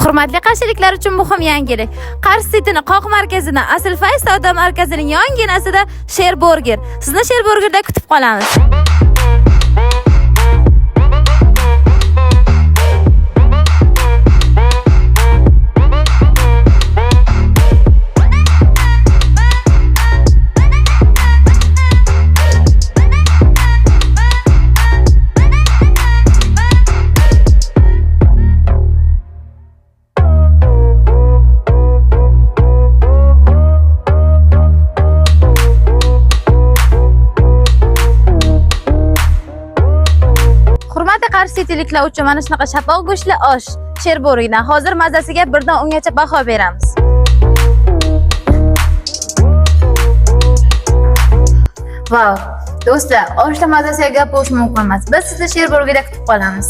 Hurmatli qarshiliklar uchun muhim yangilik. Qarshi City'ning qoq markazida Asl Fayz savdo markazining yonginasida Sherburger. Sizni Sherburgerda kutib qolamiz. Hurmatli Qarshi City'liklar uchun mana shunaqa shafoq go'shtli osh Sherburgerdan hozir mazasiga 1 dan 10 gacha baho beramiz. Wow, do'stlar, oshda mazasiga gap bo'lishi mumkin emas. Biz sizni Sherburgerda kutib qolamiz.